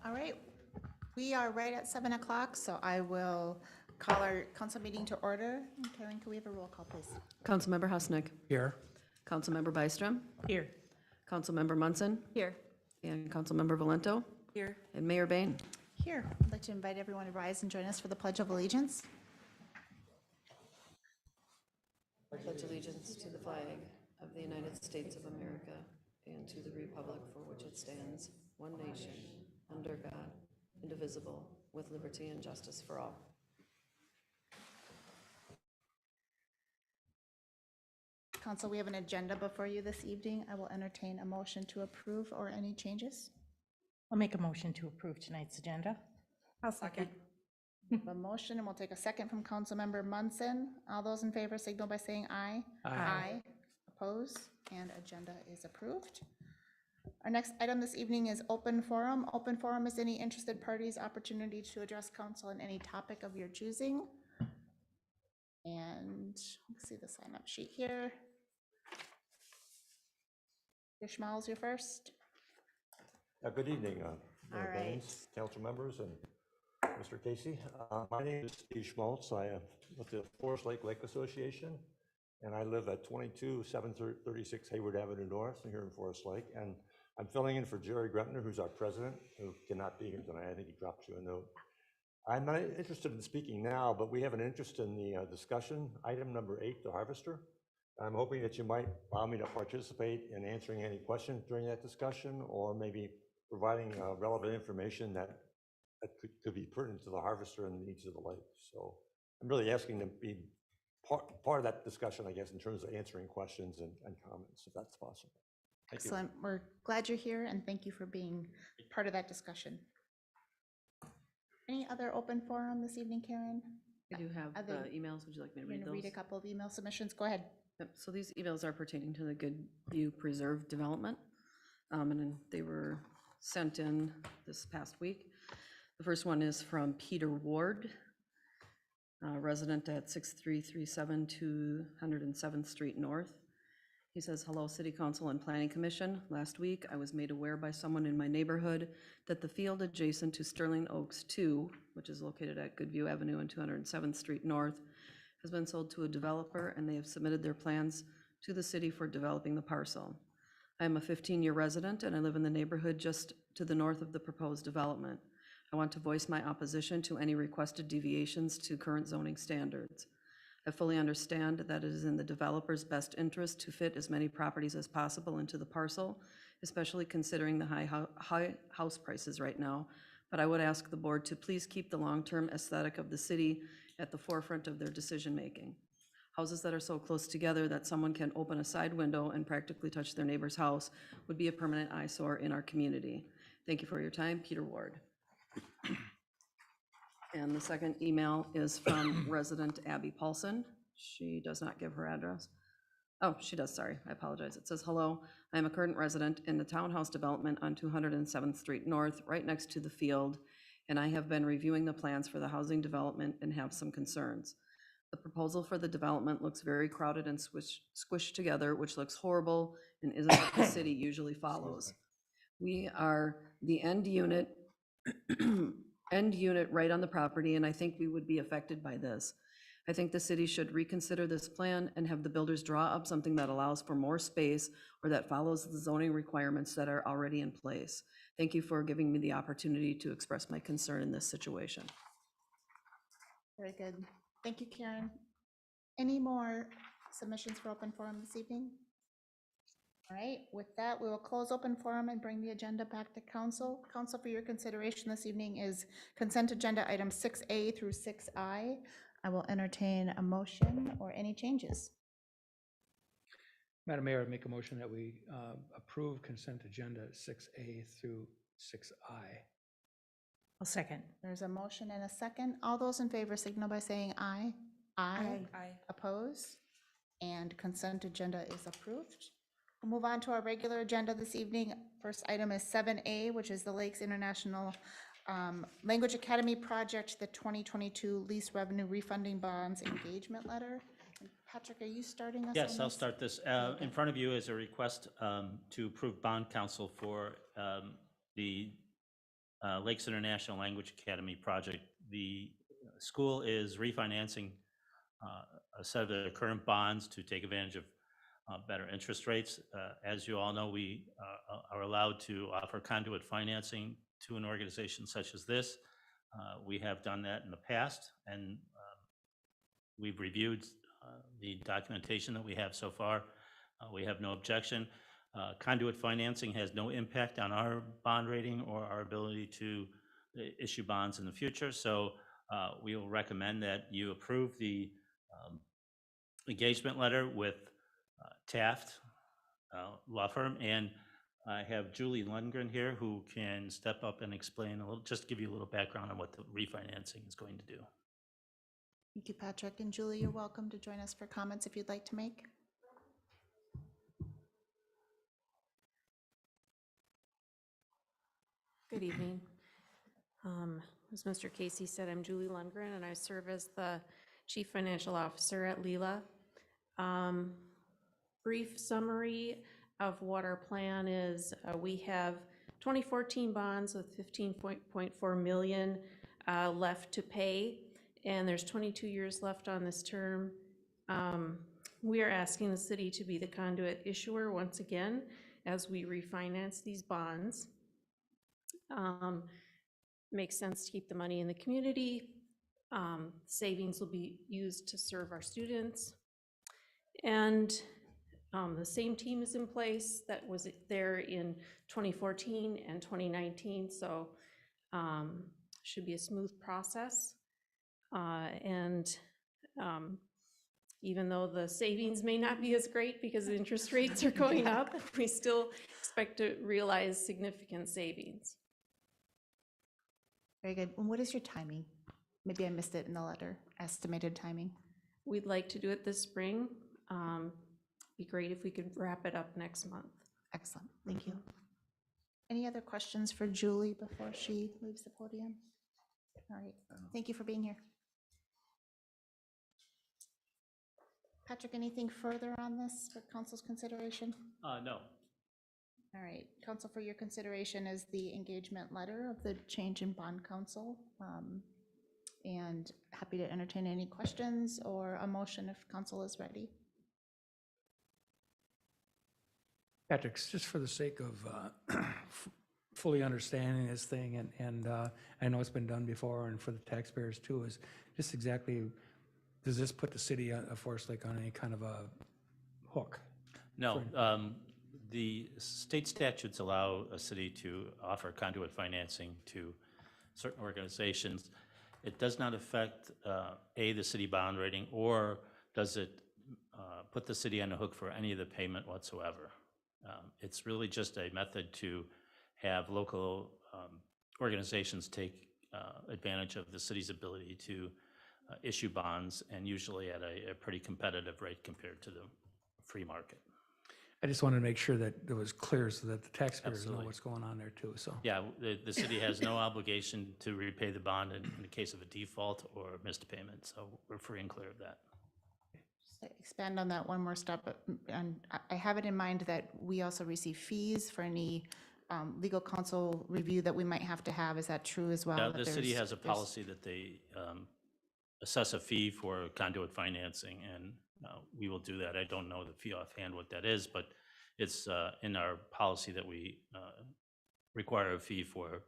All right, we are right at 7 o'clock, so I will call our council meeting to order. Karen, can we have a roll call, please? Councilmember Husnick. Here. Councilmember Byström. Here. Councilmember Munson. Here. And Councilmember Valento. Here. And Mayor Bain. Here. I'd like to invite everyone to rise and join us for the Pledge of Allegiance. I pledge allegiance to the flag of the United States of America and to the republic for which it stands, one nation, under God, indivisible, with liberty and justice for all. Council, we have an agenda before you this evening. I will entertain a motion to approve or any changes. I'll make a motion to approve tonight's agenda. I'll second. A motion, and we'll take a second from Councilmember Munson. All those in favor signal by saying aye. Aye. Oppose, and agenda is approved. Our next item this evening is open forum. Open forum is any interested party's opportunity to address council on any topic of your choosing. And let's see the sign up sheet here. Ishmael's your first. Good evening, Mayor All right. Baines, council members, and Mr. Casey. My name is Steve Schmaltz. I am with the Forest Lake Lake Association, and I live at 22736 Hayward Avenue North here in Forest Lake. And I'm filling in for Jerry Grepner, who's our president, who cannot be here tonight. I think he dropped you a note. I'm not interested in speaking now, but we have an interest in the discussion, item number 8, the harvester. I'm hoping that you might allow me to participate in answering any questions during that discussion, or maybe providing relevant information that could be pertinent to the harvester and the needs of the lake. So I'm really asking to be part of that discussion, I guess, in terms of answering questions and comments, if that's possible. Thank you. Excellent. We're glad you're here, and thank you for being part of that discussion. Any other open forum this evening, Karen? I do have Other- emails. Would you like me to We're read going to those? read a couple of email submissions. Go ahead. Yep, so these emails are pertaining to the Goodview Preserve development, and they were sent in this past week. The first one is from Peter Ward, resident at 6337 207th Street North. He says, "Hello, City Council and Planning Commission. Last week, I was made aware by someone in my neighborhood that the field adjacent to Sterling Oaks 2, which is located at Goodview Avenue and 207th Street North, has been sold to a developer, and they have submitted their plans to the city for developing the parcel. I am a 15-year resident, and I live in the neighborhood just to the north of the proposed development. I want to voice my opposition to any requested deviations to current zoning standards. I fully understand that it is in the developer's best interest to fit as many properties as possible into the parcel, especially considering the high house prices right now, but I would ask the board to please keep the long-term aesthetic of the city at the forefront of their decision-making. Houses that are so close together that someone can open a side window and practically touch their neighbor's house would be a permanent eyesore in our community. Thank you for your time, Peter Ward." And the second email is from resident Abby Paulson. She does not give her address. Oh, she does, sorry, I apologize. It says, "Hello, I am a current resident in the townhouse development on 207th Street North, right next to the field, and I have been reviewing the plans for the housing development and have some concerns. The proposal for the development looks very crowded and squished together, which looks horrible and isn't what the city usually follows. We are the end unit right on the property, and I think we would be affected by this. I think the city should reconsider this plan and have the builders draw up something that allows for more space or that follows the zoning requirements that are already in place. Thank you for giving me the opportunity to express my concern in this situation." Very good. Thank you, Karen. Any more submissions for open forum this evening? All right, with that, we will close open forum and bring the agenda back to council. Council, for your consideration this evening is consent agenda items 6A through 6I. I will entertain a motion or any changes. Madam Mayor, I make a motion that we approve consent agenda 6A through 6I. I'll second. There's a motion and a second. All those in favor signal by saying aye. Aye. Oppose? And consent agenda is approved. We'll move on to our regular agenda this evening. First item is 7A, which is the Lakes International Language Academy Project, the 2022 Lease Revenue Refunding Bonds Engagement Letter. Patrick, are you starting us on Yes, I'll this? start this. In front of you is a request to approve bond counsel for the Lakes International Language Academy project. The school is refinancing a set of their current bonds to take advantage of better interest rates. As you all know, we are allowed to offer conduit financing to an organization such as this. We have done that in the past, and we've reviewed the documentation that we have so far. We have no objection. Conduit financing has no impact on our bond rating or our ability to issue bonds in the future. So we will recommend that you approve the engagement letter with Taft Law Firm. And I have Julie Lundgren here who can step up and explain a little, just give you a little background on what the refinancing is going to do. Thank you, Patrick. And Julie, you're welcome to join us for comments if you'd like to make. Good evening. As Mr. Casey said, I'm Julie Lundgren, and I serve as the Chief Financial Officer at Lila. Brief summary of what our plan is. We have 2014 bonds with 15.4 million left to pay, and there's 22 years left on this term. We are asking the city to be the conduit issuer once again as we refinance these bonds. Makes sense to keep the money in the community. Savings will be used to serve our students. And the same team is in place that was there in 2014 and 2019, so should be a smooth process. Even though the savings may not be as great because the interest rates are going up, we still expect to realize significant savings. Very good. And what is your timing? Maybe I missed it in the letter, estimated timing. We'd like to do it this spring. Be great if we could wrap it up next month. Excellent. Thank you. Any other questions for Julie before she leaves the podium? All right. Thank you for being here. Patrick, anything further on this for council's consideration? No. All right, council, for your consideration is the engagement letter of the change in bond council. And happy to entertain any questions or a motion if council is ready. Patrick, just for the sake of fully understanding this thing, and I know it's been done before, and for the taxpayers too, is just exactly, does this put the city of Forest Lake on any kind of a hook? No. The state statutes allow a city to offer conduit financing to certain organizations. It does not affect, the city bond rating, or does it put the city on the hook for any of the payment whatsoever. It's really just a method to have local organizations take advantage of the city's ability to issue bonds, and usually at a pretty competitive rate compared to the free market. I just wanted to make sure that it was clear so that the taxpayers know Absolutely. what's going on there too, so. Yeah, the city has no obligation to repay the bond in the case of a default or missed payment, so we're free and clear of that. Expand on that one more step, and I have it in mind that we also receive fees for any legal counsel review that we might have to have. Is that true as well? Now, that the city there's- has a policy that they assess a fee for conduit financing, and we will do that. I don't know the fee offhand what that is, but it's in our policy that we require a fee for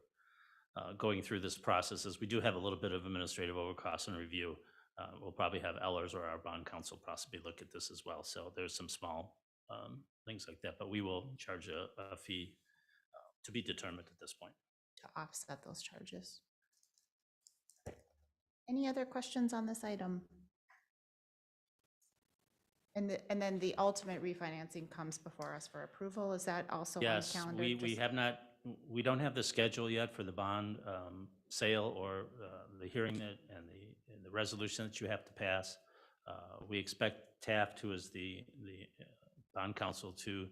going through this process. As we do have a little bit of administrative overcost and review, we'll probably have Ellers or our bond counsel possibly look at this as well. So there's some small things like that, but we will charge a fee to be determined at this point. To offset those charges. Any other questions on this item? And then the ultimate refinancing comes before us for approval. Is that also on the Yes, calendar? we Just- have not, we don't have the schedule yet for the bond sale or the hearing that and the resolution that you have to pass. We expect Taft, who is the bond counsel, to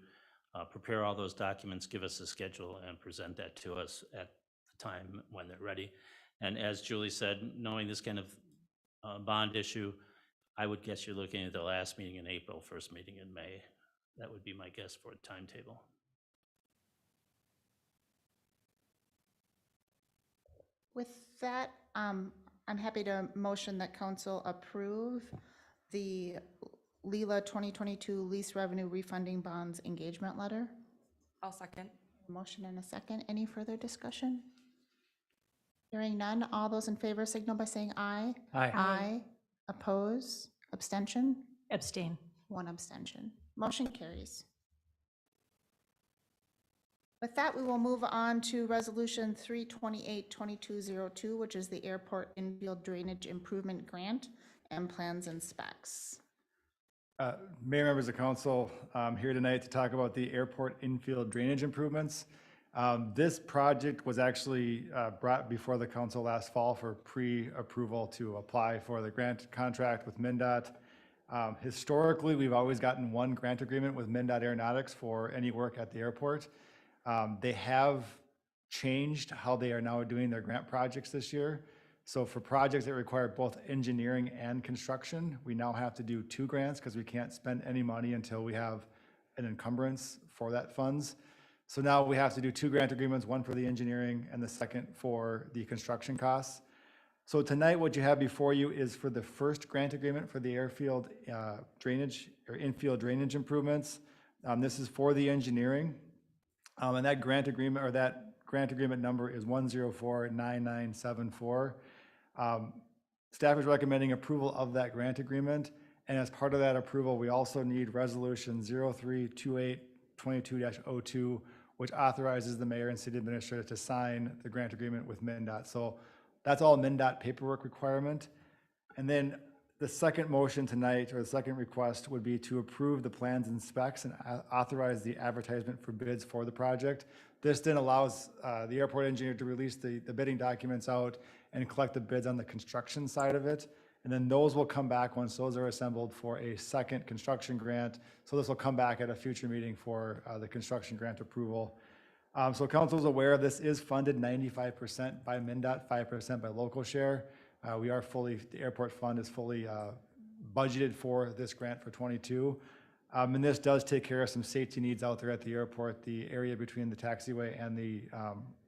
prepare all those documents, give us a schedule, and present that to us at the time when they're ready. And as Julie said, knowing this kind of bond issue, I would guess you're looking at the last meeting in April, first meeting in May. That would be my guess for a timetable. With that, I'm happy to motion that council approve the Leela 2022 lease revenue refunding bonds engagement letter. I'll second. Motion and a second. Any further discussion? Hearing none. All those in favor signal by saying aye. Aye. Aye. Oppose? Abstention? Abstain. One abstention. Motion carries. With that, we will move on to Resolution 328-2202, which is the Airport Infield Drainage Improvement Grant and Plans and Specs. Mayor, members of council, I'm here tonight to talk about the airport infield drainage improvements. This project was actually brought before the council last fall for pre-approval to apply for the grant contract with MnDOT. Historically, we've always gotten one grant agreement with MnDOT Aeronautics for any work at the airport. They have changed how they are now doing their grant projects this year. So for projects that require both engineering and construction, we now have to do 2 grants because we can't spend any money until we have an encumbrance for that funds. So now we have to do 2 grant agreements, one for the engineering and the second for the construction costs. So tonight, what you have before you is for the first grant agreement for the airfield drainage or infield drainage improvements. This is for the engineering. And that grant agreement number is 1049974. Staff is recommending approval of that grant agreement. And as part of that approval, we also need resolution 032822-02, which authorizes the mayor and city administrator to sign the grant agreement with MnDOT. So that's all MnDOT paperwork requirement. And then the second motion tonight, or the second request, would be to approve the plans and specs and authorize the advertisement for bids for the project. This then allows the airport engineer to release the bidding documents out and collect the bids on the construction side of it. And then those will come back once those are assembled for a second construction grant. So this will come back at a future meeting for the construction grant approval. So council is aware this is funded 95% by MnDOT, 5% by local share. The airport fund is fully budgeted for this grant for 22. And this does take care of some safety needs out there at the airport. The area between the taxiway and the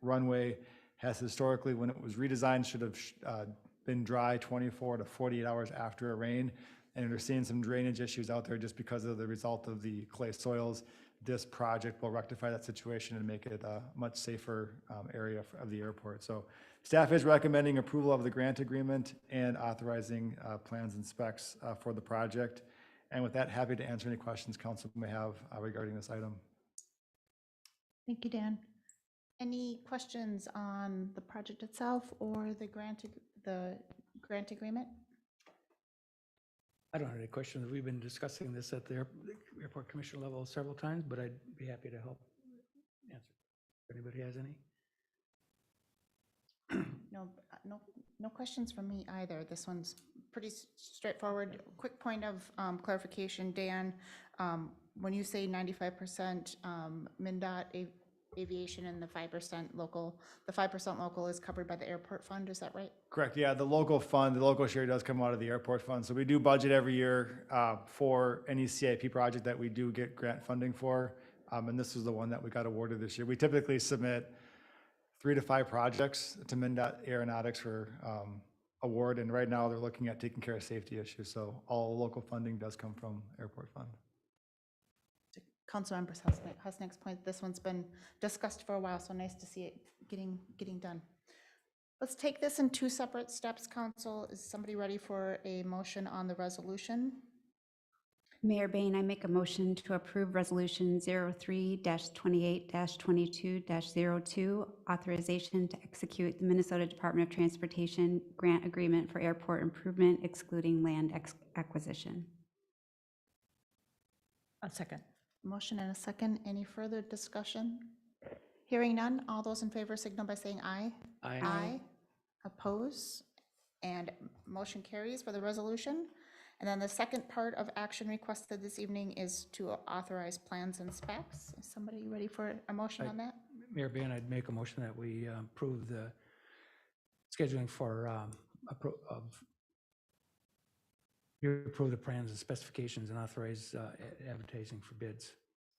runway has historically, when it was redesigned, should have been dry 24 to 48 hours after a rain. And we're seeing some drainage issues out there just because of the result of the clay soils. This project will rectify that situation and make it a much safer area of the airport. So staff is recommending approval of the grant agreement and authorizing plans and specs for the project. And with that, happy to answer any questions council may have regarding this item. Thank you, Dan. Any questions on the project itself or the grant agreement? I don't have any questions. We've been discussing this at the airport commission level several times, but I'd be happy to help answer if anybody has any. No questions from me either. This one's pretty straightforward. Quick point of clarification, Dan, when you say 95% MnDOT aviation and the 5% local, the 5% local is covered by the airport fund, is that right? Correct, yeah, the local fund, the local share does come out of the airport fund. So we do budget every year for any CIP project that we do get grant funding for. And this is the one that we got awarded this year. We typically submit 3 to 5 projects to MnDOT Aeronautics for award. And right now they're looking at taking care of safety issues. So all local funding does come from airport fund. Councilmember Husnick's point, this one's been discussed for a while, so nice to see it getting done. Let's take this in 2 separate steps, council. Is somebody ready for a motion on the resolution? Mayor Bain, I make a motion to approve Resolution 03-28-22-02, authorization to execute the Minnesota Department of Transportation grant agreement for airport improvement excluding land acquisition. A second. Motion and a second. Any further discussion? Hearing none. All those in favor signal by saying aye. Aye. Oppose? And motion carries for the resolution. And then the second part of action requested this evening is to authorize plans and specs. Is somebody ready for a motion on that? Mayor Bain, I'd make a motion that we approve the scheduling for you approve the plans and specifications and authorize advertising for bids.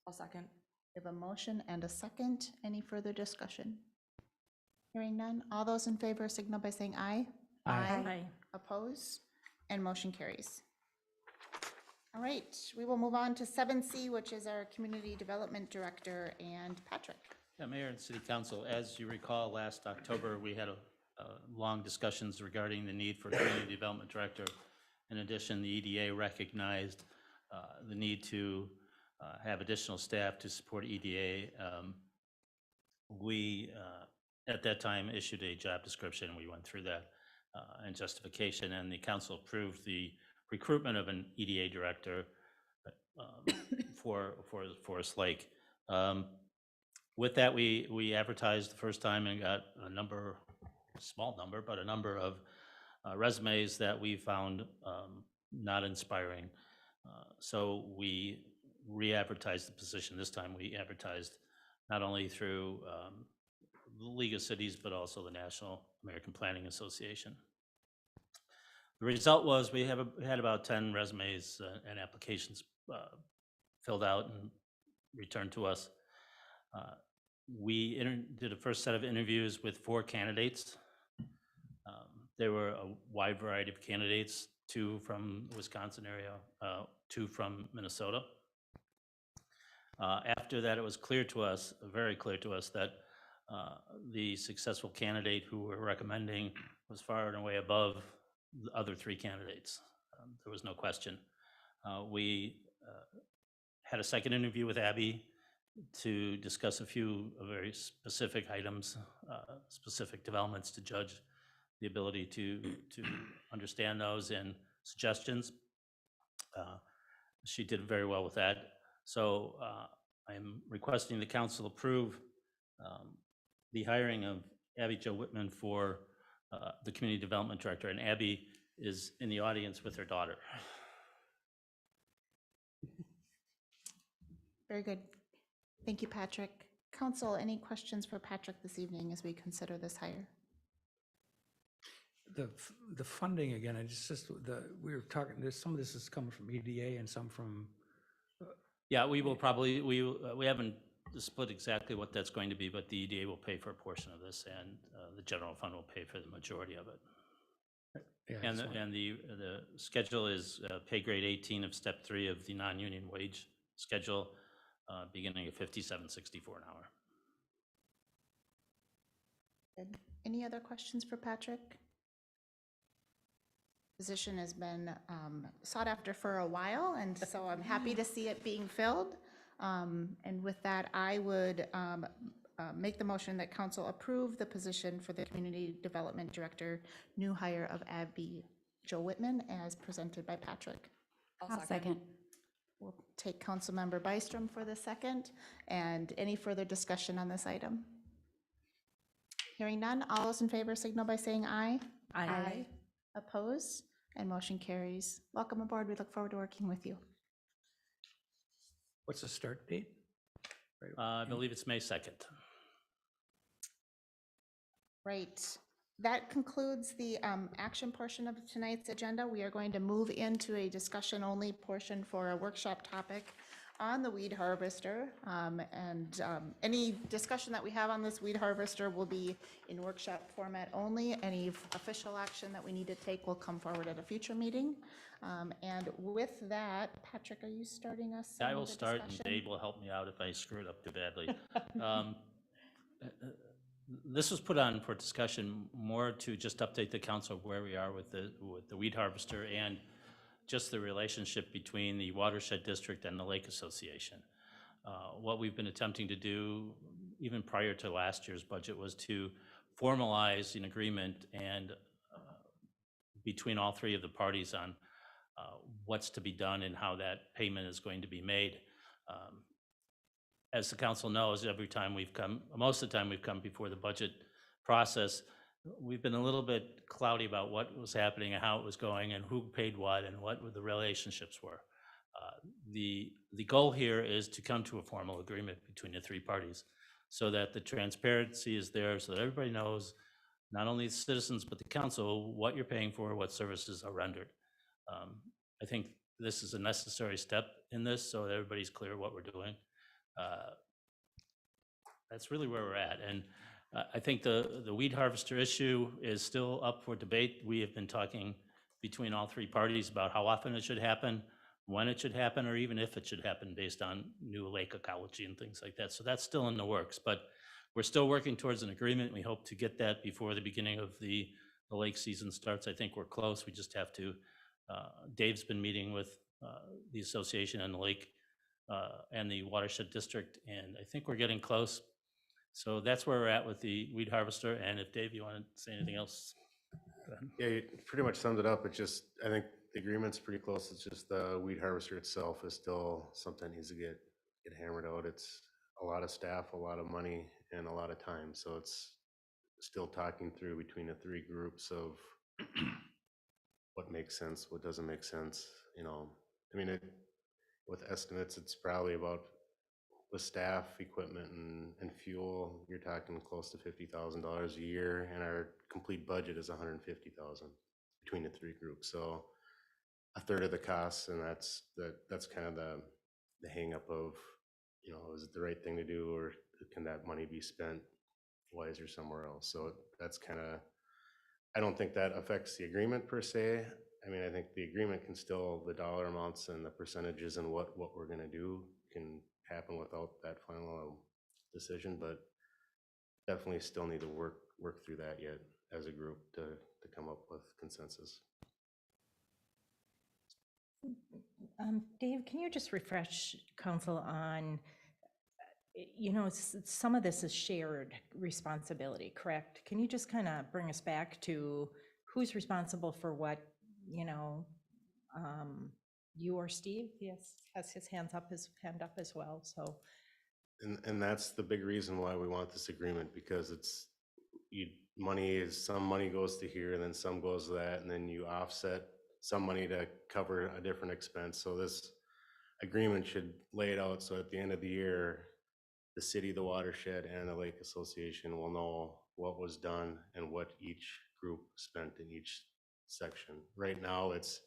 I'll second. We have a motion and a second. Any further discussion? Hearing none. All those in favor signal by saying aye. Aye. Oppose, and motion carries. All right, we will move on to 7C, which is our Community Development Director, and Patrick. Yeah, Mayor and City Council, as you recall, last October, we had long discussions regarding the need for a Community Development Director. In addition, the EDA recognized the need to have additional staff to support EDA. We, at that time, issued a job description. We went through that and justification, and the council approved the recruitment of an EDA director for Forest Lake. With that, we advertised the first time and got a number, small number, but a number of resumes that we found not inspiring. So we re-advertised the position. This time we advertised not only through the League of Cities, but also the National American Planning Association. The result was we had about 10 resumes and applications filled out and returned to us. We did a first set of interviews with 4 candidates. There were a wide variety of candidates, 2 from the Wisconsin area, 2 from Minnesota. After that, it was clear to us, very clear to us, that the successful candidate who we're recommending was far and away above the other 3 candidates. There was no question. We had a second interview with Abby to discuss a few very specific items, specific developments to judge the ability to understand those and suggestions. She did very well with that. So I'm requesting the council approve the hiring of Abby Jo Whitman for the Community Development Director, and Abby is in the audience with her daughter. Very good. Thank you, Patrick. Council, any questions for Patrick this evening as we consider this hire? The funding, again, we were talking, some of this is coming from EDA and some from, Yeah, we will probably, we haven't split exactly what that's going to be, but the EDA will pay for a portion of this, and the general fund will pay for the majority of it. yeah, And that's one. the schedule is pay grade 18 of step 3 of the non-union wage schedule, beginning at $57.64 an hour. Good. Any other questions for Patrick? Position has been sought after for a while, and so I'm happy to see it being filled. And with that, I would make the motion that council approve the position for the Community Development Director, new hire of Abby Jo Whitman, as presented by Patrick. I'll second. We'll take Councilmember Byström for the second. And any further discussion on this item? Hearing none, all those in favor signal by saying aye. Aye. Oppose, and motion carries. Welcome aboard. We look forward to working with you. What's the start date? I believe it's May 2nd. Right. That concludes the action portion of tonight's agenda. We are going to move into a discussion-only portion for a workshop topic on the weed harvester. Any discussion that we have on this weed harvester will be in workshop format only. Any official action that we need to take will come forward at a future meeting. And with that, Patrick, are you starting us? I on will the start, and discussion? Dave will help me out if I screw it up too badly. This was put on for discussion more to just update the council of where we are with the weed harvester and just the relationship between the watershed district and the Lake Association. What we've been attempting to do, even prior to last year's budget, was to formalize an agreement and between all 3 of the parties on what's to be done and how that payment is going to be made. As the council knows, every time we've come, most of the time we've come before the budget process, we've been a little bit cloudy about what was happening and how it was going and who paid what and what the relationships were. The goal here is to come to a formal agreement between the 3 parties so that the transparency is there, so that everybody knows, not only the citizens, but the council, what you're paying for, what services are rendered. I think this is a necessary step in this so that everybody's clear what we're doing. That's really where we're at. And I think the weed harvester issue is still up for debate. We have been talking between all three parties about how often it should happen, when it should happen, or even if it should happen based on new lake ecology and things like that. So that's still in the works, but we're still working towards an agreement. We hope to get that before the beginning of the lake season starts. I think we're close. We just have to, Dave's been meeting with the association and the lake and the watershed district, and I think we're getting close. So that's where we're at with the weed harvester. And if Dave, you want to say anything else? Go ahead. Yeah, you pretty much summed it up. It's just, I think the agreement's pretty close. It's just the weed harvester itself is still something that needs to get hammered out. It's a lot of staff, a lot of money, and a lot of time. So it's still talking through between the three groups of what makes sense, what doesn't make sense, you know. I mean, with estimates, it's probably about, with staff, equipment, and fuel, you're talking close to $50,000 a year, and our complete budget is $150,000 between the three groups. So a third of the costs, and that's kind of the hang up of, you know, is it the right thing to do, or can that money be spent wiser somewhere else? So that's kind of, I don't think that affects the agreement per se. I mean, I think the agreement can still, the dollar amounts and the percentages and what we're gonna do can happen without that final decision, but definitely still need to work through that yet as a group to come up with consensus. Dave, can you just refresh council on, you know, some of this is shared responsibility, correct? Can you just kind of bring us back to who's responsible for what, you know, you or Steve, yes, has his hand up as well, so. And that's the big reason why we want this agreement, because it's, some money goes to here, and then some goes to that, and then you offset some money to cover a different expense. So this agreement should lay it out, so at the end of the year, the city, the watershed, and the lake association will know what was done and what each group spent in each section. Right now, it's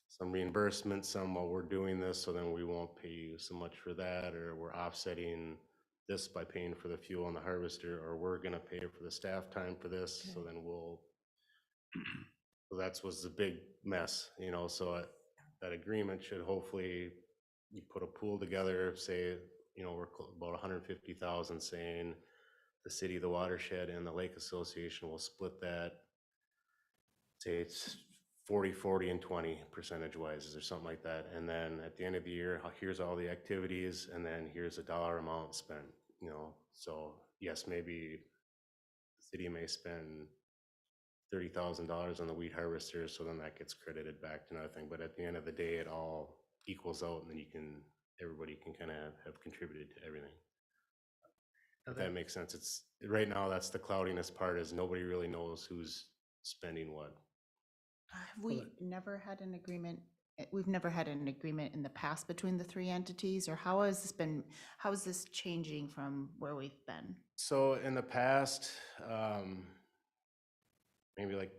some reimbursement, some while we're doing this, so then we won't pay you so much for that, or we're offsetting this by paying for the fuel and the harvester, or we're gonna pay for the staff time for this, so then we'll, so that's was the big mess, you know. So that agreement should hopefully, you put a pool together, say, you know, we're about 150,000, saying the city, the watershed, and the lake association will split that, say it's 40, 40, and 20 percentage wise, or something like that. And then at the end of the year, here's all the activities, and then here's a dollar amount spent, you know. So yes, maybe the city may spend $30,000 on the weed harvester, so then that gets credited back to another thing. But at the end of the day, it all equals out, and then everybody can kind of have contributed to everything. If that makes sense. It's right now, that's the cloudiness part, is nobody really knows who's spending what. Have we never had an agreement? We've never had an agreement in the past between the three entities, or how has this changing from where we've been? So in the past, maybe like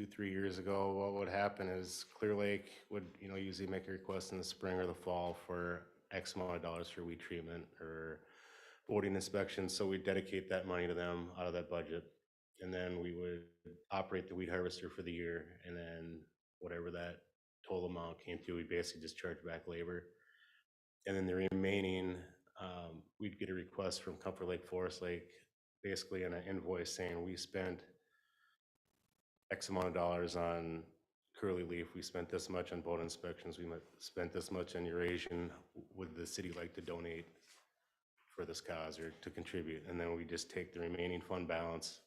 2-3 years ago, what would happen is Clear Lake would, you know, usually make a request in the spring or the fall for X amount of dollars for weed treatment or boarding inspection. So we dedicate that money to them out of that budget. And then we would operate the weed harvester for the year, and then whatever that total amount came to, we basically just charge back labor. And then the remaining, we'd get a request from Comfort Lake, Forest Lake, basically in an invoice saying we spent X amount of dollars on curly leaf, we spent this much on boat inspections, we spent this much on Eurasian. Would the city like to donate for this cause or to contribute? And then we just take the remaining fund balance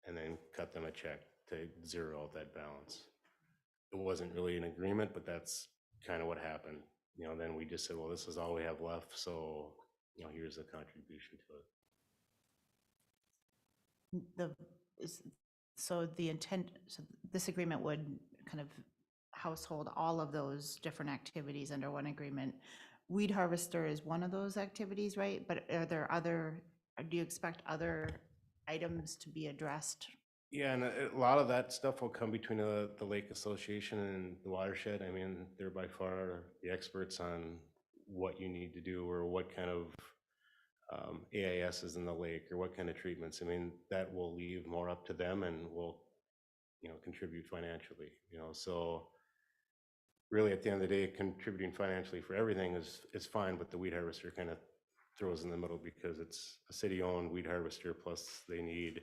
and then cut them a check to zero out that balance. It wasn't really an agreement, but that's kind of what happened. You know, then we just said, well, this is all we have left, so, you know, here's the contribution to it. So this agreement would kind of household all of those different activities under one agreement. Weed harvester is one of those activities, right? But are there do you expect other items to be addressed? Yeah, and a lot of that stuff will come between the Lake Association and the watershed. I mean, they're by far the experts on what you need to do or what kind of AISs in the lake, or what kind of treatments. I mean, that will leave more up to them and will, contribute financially, so really at the end of the day, contributing financially for everything is fine, but the weed harvester kind of throws in the middle because it's a city-owned weed harvester, plus they need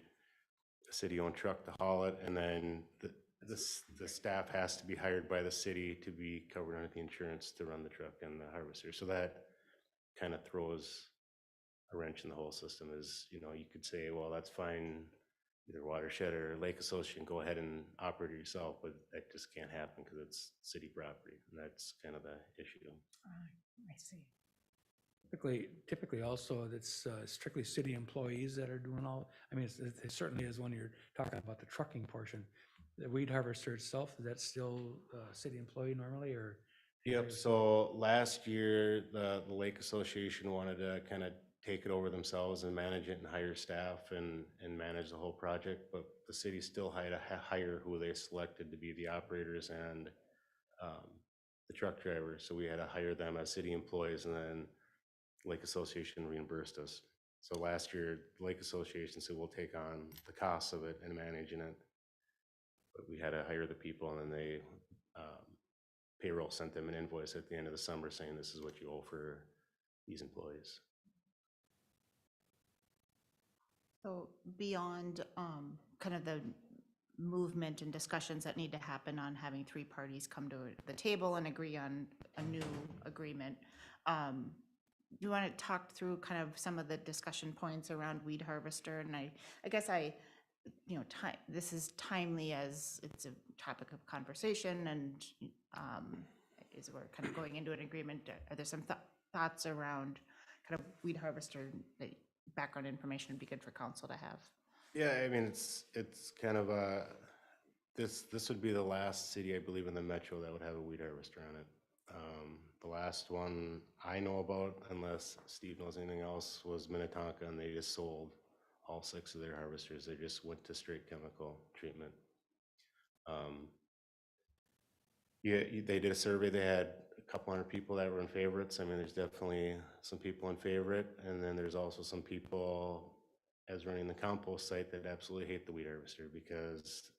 a city-owned truck to haul it, and then the staff has to be hired by the city to be covered under the insurance to run the truck and the harvester. So that kind of throws a wrench in the whole system. Is, you could say, well, that's fine, either watershed or lake association, go ahead and operate it yourself, but that just can't happen because it's city property, and that's kind of the issue. I see. Typically also, it's strictly city employees that are doing all, I mean, it certainly is when you're talking about the trucking portion. The weed harvester itself, is that still a city employee normally, or? Yep, so last year, the Lake Association wanted to kind of take it over themselves and manage it and hire staff and manage the whole project, but the city still had to hire who they selected to be the operators and the truck drivers. So we had to hire them as city employees, and then Lake Association reimbursed us. So last year, Lake Association said, we'll take on the costs of it and managing it. But we had to hire the people, and then they, payroll sent them an invoice at the end of the summer saying, this is what you owe for these employees. So beyond kind of the movement and discussions that need to happen on having three parties come to the table and agree on a new agreement, do you want to talk through kind of some of the discussion points around weed harvester? And I guess this is timely as it's a topic of conversation, and as we're kind of going into an agreement, are there some thoughts around kind of weed harvester background information would be good for council to have? Yeah, I mean, it's kind of this would be the last city, I believe, in the metro that would have a weed harvester on it. The last one I know about, unless Steve knows anything else, was Minnetonka, and they just sold all 6 of their harvesters. They just went to straight chemical treatment. They did a survey. They had a couple hundred people that were in favorites. I mean, there's definitely some people in favorite, and then there's also some people, as running the compost site, that absolutely hate the weed harvester because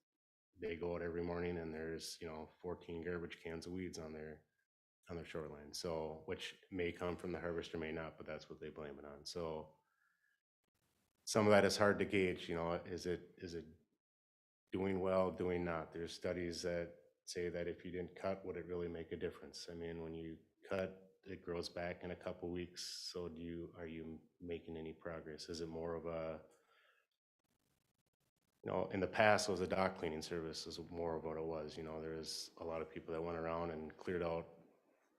they go out every morning and there's 14 garbage cans of weeds on their shoreline. So, which may come from the harvester, may not, but that's what they blame it on. So some of that is hard to gauge. Is it doing well, doing not? There's studies that say that if you didn't cut, would it really make a difference? I mean, when you cut, it grows back in a couple weeks. So are you making any progress? Is it more of a, in the past, it was a dock cleaning service is more of what it was. There's a lot of people that went around and cleared out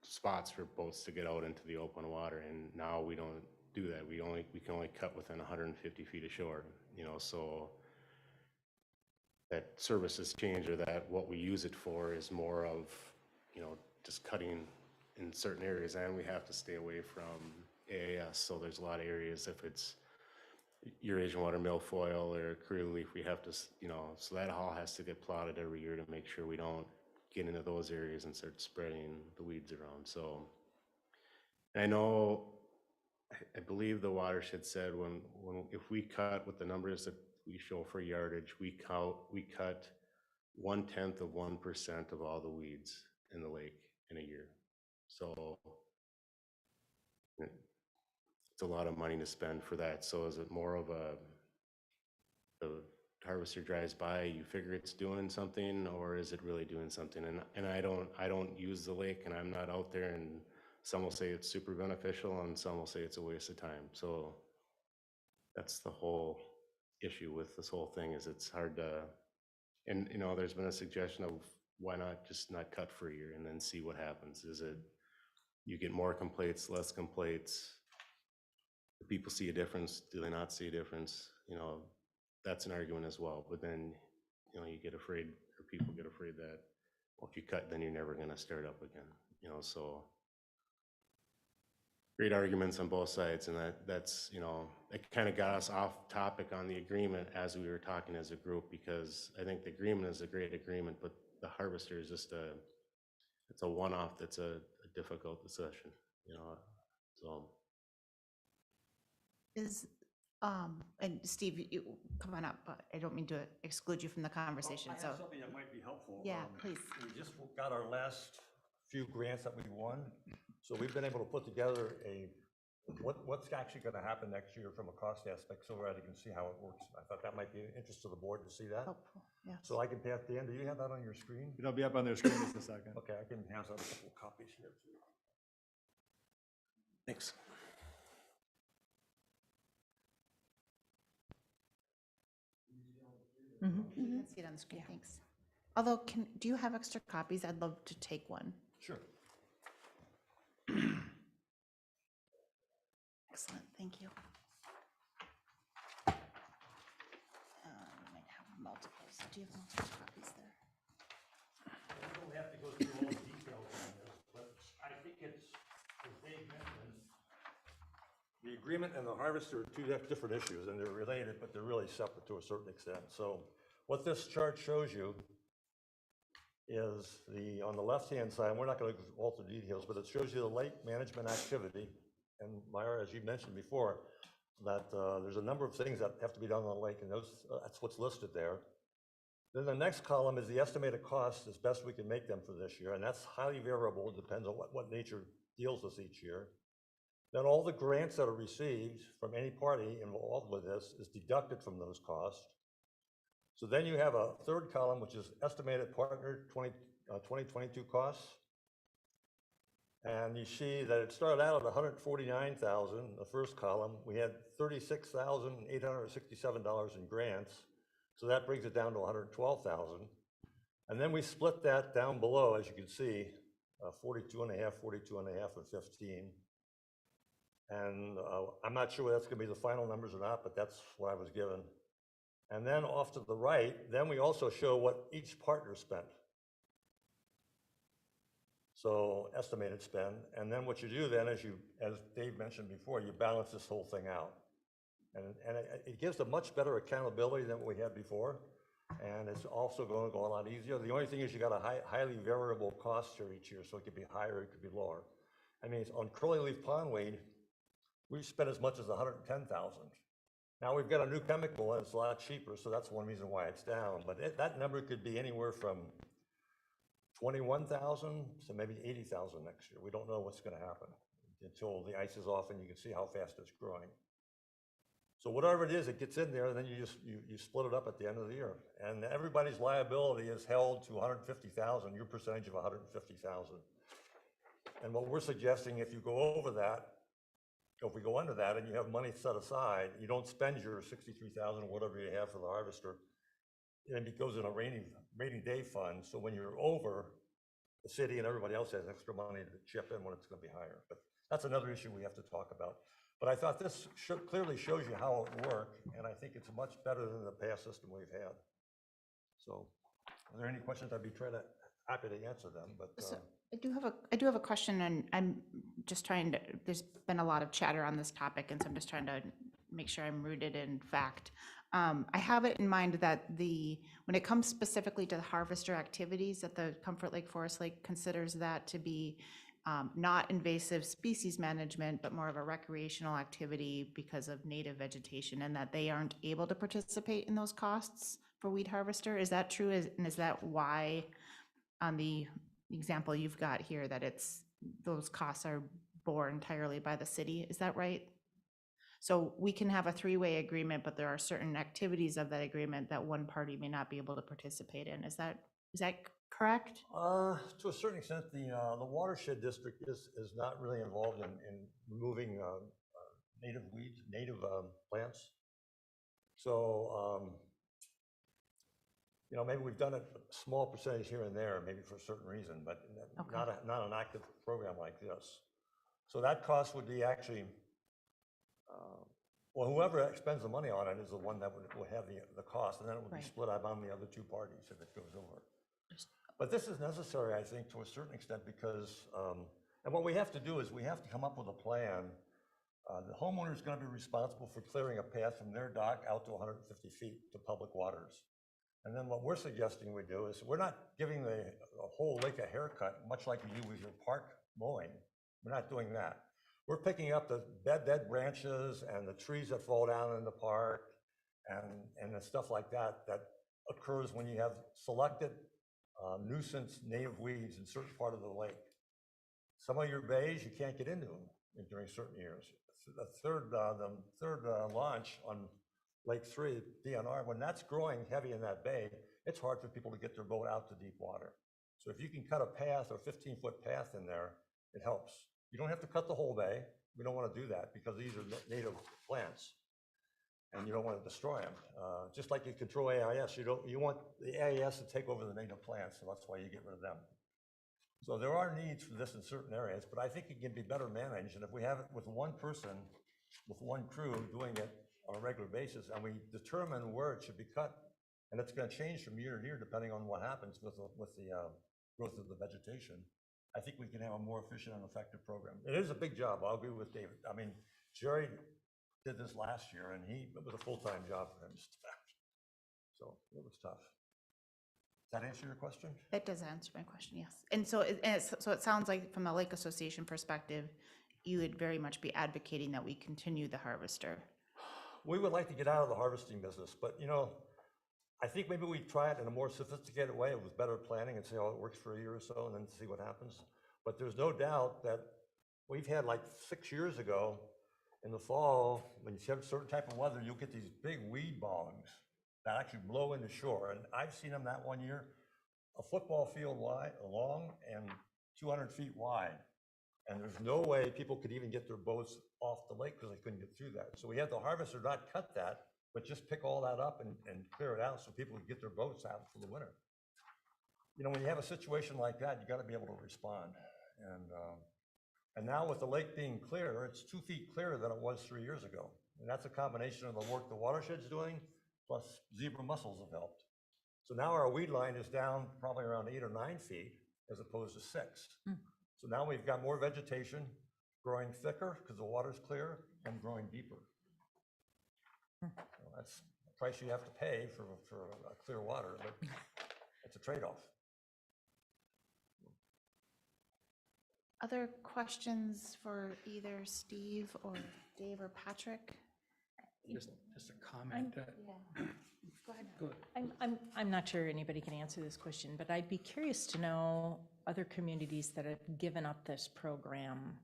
spots for boats to get out into the open water, and now we don't do that. We can only cut within 150 feet of shore. So that service has changed, or that what we use it for is more of just cutting in certain areas, and we have to stay away from AIS. So there's a lot of areas, if it's Eurasian water milfoil or Korea leaf, we have to, so that all has to get plotted every year to make sure we don't get into those areas and start spreading the weeds around. So I know, I believe the watershed said if we cut with the numbers that we show for yardage, we cut 0.1% of all the weeds in the lake in a year. So it's a lot of money to spend for that. So is it more of the harvester drives by, you figure it's doing something, or is it really doing something? And I don't use the lake, and I'm not out there, and some will say it's super beneficial and some will say it's a waste of time. So that's the whole issue with this whole thing, is it's hard to, and there's been a suggestion of why not just not cut for a year and then see what happens. Is it you get more complaints, less complaints? Do people see a difference? Do they not see a difference? That's an argument as well. But then, you get afraid, or people get afraid that, well, if you cut, then you're never going to start up again. So great arguments on both sides, and that's it kind of got us off topic on the agreement as we were talking as a group, because I think the agreement is a great agreement, but the harvester is just it's a one-off that's a difficult decision. So Is, and Steve, you, come on up, but I don't mean to exclude you from the conversation, I so. have something that might be helpful. Yeah, please. We just got our last few grants that we won, so we've been able to put together what's actually gonna happen next year from a cost aspect, so that you can see how it works. I thought that might be of interest to the board to see that. Helpful, yeah. So I can pass, Dan, do you have that on your screen? It'll be up on their screen in just a second. Okay, I can pass out a couple of copies here too. Thanks. You can see it on the screen, thanks. Although, do you have extra copies? I'd love to take one. Sure. Excellent, thank you. You might have multiples. Do you have multiple copies there? We don't have to go through all the details on this, but I think it's, as Dave mentioned, the agreement and the harvester are two different issues, and they're related, but they're really separate to a certain extent. So what this chart shows you is on the left-hand side, we're not going to go all through details, but it shows you the lake management activity. And Myra, as you mentioned before, that there's a number of things that have to be done on the lake, and that's what's listed there. Then the next column is the estimated cost as best we can make them for this year, and that's highly variable. It depends on what nature deals with each year. Then all the grants that are received from any party involved with this is deducted from those costs. So then you have a third column, which is estimated partner 2022 costs. And you see that it started out at $149,000, the first column. We had $36,867 in grants. So that brings it down to $112,000. And then we split that down below, as you can see, 42.5, 42.5, and 15. And I'm not sure that's going to be the final numbers or not, but that's what I was given. And then off to the right, then we also show what each partner spent. So estimated spend. And then what you do then is as Dave mentioned before, you balance this whole thing out. And it gives a much better accountability than what we had before. And it's also going to go a lot easier. The only thing is you got a highly variable cost here each year, so it could be higher, it could be lower. I mean, on curly leaf pondweed, we spent as much as $110,000. Now we've got a new chemical and it's a lot cheaper, so that's one reason why it's down. But that number could be anywhere from 21,000 to maybe 80,000 next year. We don't know what's going to happen until the ice is off and you can see how fast it's growing. So whatever it is, it gets in there, and then you split it up at the end of the year. And everybody's liability is held to 150,000, your percentage of 150,000. And what we're suggesting, if you go over that, if we go under that and you have money set aside, you don't spend your 63,000 or whatever you have for the harvester, and it goes in a rainy day fund. So when you're over, the city and everybody else has extra money to chip in when it's going to be higher. But that's another issue we have to talk about. But I thought this clearly shows you how it worked, and I think it's much better than the past system we've had. So, are there any questions? I'd be happy to answer them. But So I do have a question, and I'm just trying to. There's been a lot of chatter on this topic, and so I'm just trying to make sure I'm rooted in fact. I have it in mind that when it comes specifically to the harvester activities, that the Comfort Lake Forest Lake considers that to be not invasive species management, but more of a recreational activity because of native vegetation, and that they aren't able to participate in those costs for weed harvester. Is that true? And is that why on the example you've got here that those costs are borne entirely by the city? Is that right? So we can have a three-way agreement, but there are certain activities of that agreement that one party may not be able to participate in. Is that correct? to a certain extent, the watershed district is not really involved in removing native weeds, native plants. So, maybe we've done a small percentage here and there, maybe for a certain reason, but Okay. not an active program like this. So that cost would be actually, well, whoever expends the money on it is the one that would have the cost, and then it would be Right. split among the other two parties if it goes over. But this is necessary, I think, to a certain extent, because, and what we have to do is we have to come up with a plan. The homeowner is going to be responsible for clearing a path from their dock out to 150 feet to public waters. And then what we're suggesting we do is we're not giving the whole lake a haircut, much like you do with your park mowing. We're not doing that. we're picking up the dead branches and the trees that fall down in the park and the stuff like that, that occurs when you have selected nuisance native weeds in certain part of the lake. Some of your bays, you can't get into them during certain years. The third launch on Lake 3, DNR, when that's growing heavy in that bay, it's hard for people to get their boat out to deep water. So if you can cut a path or 15-foot path in there, it helps. You don't have to cut the whole bay. We don't want to do that because these are native plants and you don't want to destroy them. Just like you control AIS, you want the AIS to take over the native plants, so that's why you get rid of them. So there are needs for this in certain areas, but I think it can be better managed. And if we have it with one person, with one crew doing it on a regular basis, and we determine where it should be cut, and it's going to change from year to year depending on what happens with the growth of the vegetation, I think we can have a more efficient and effective program. It is a big job. I'll agree with David. I mean, Jerry did this last year, and it was a full-time job for him. So it was tough. Does that answer your question? That does answer my question, yes. And so it sounds like from a Lake Association perspective, you would very much be advocating that we continue the harvester. We would like to get out of the harvesting business, but I think maybe we try it in a more sophisticated way with better planning and see how it works for a year or so and then see what happens. But there's no doubt that we've had like 6 years ago in the fall, when you have a certain type of weather, you'll get these big weed bogs that actually blow into shore. And I've seen them that one year, a football field long and 200 feet wide. And there's no way people could even get their boats off the lake because they couldn't get through that. So we had the harvester not cut that, but just pick all that up and clear it out so people could get their boats out for the winter. When you have a situation like that, you got to be able to respond. And now with the lake being clear, it's 2 feet clearer than it was 3 years ago. And that's a combination of the work the watershed's doing, plus zebra mussels have helped. So now our weed line is down probably around 8 or 9 feet as opposed to 6. So now we've got more vegetation, growing thicker because the water's clear, and growing deeper. So that's the price you have to pay for clear water, but it's a trade-off. Other questions for either Steve or Dave or Patrick? Just a comment. Go ahead. Go ahead. I'm not sure anybody can answer this question, but I'd be curious to know other communities that have given up this program,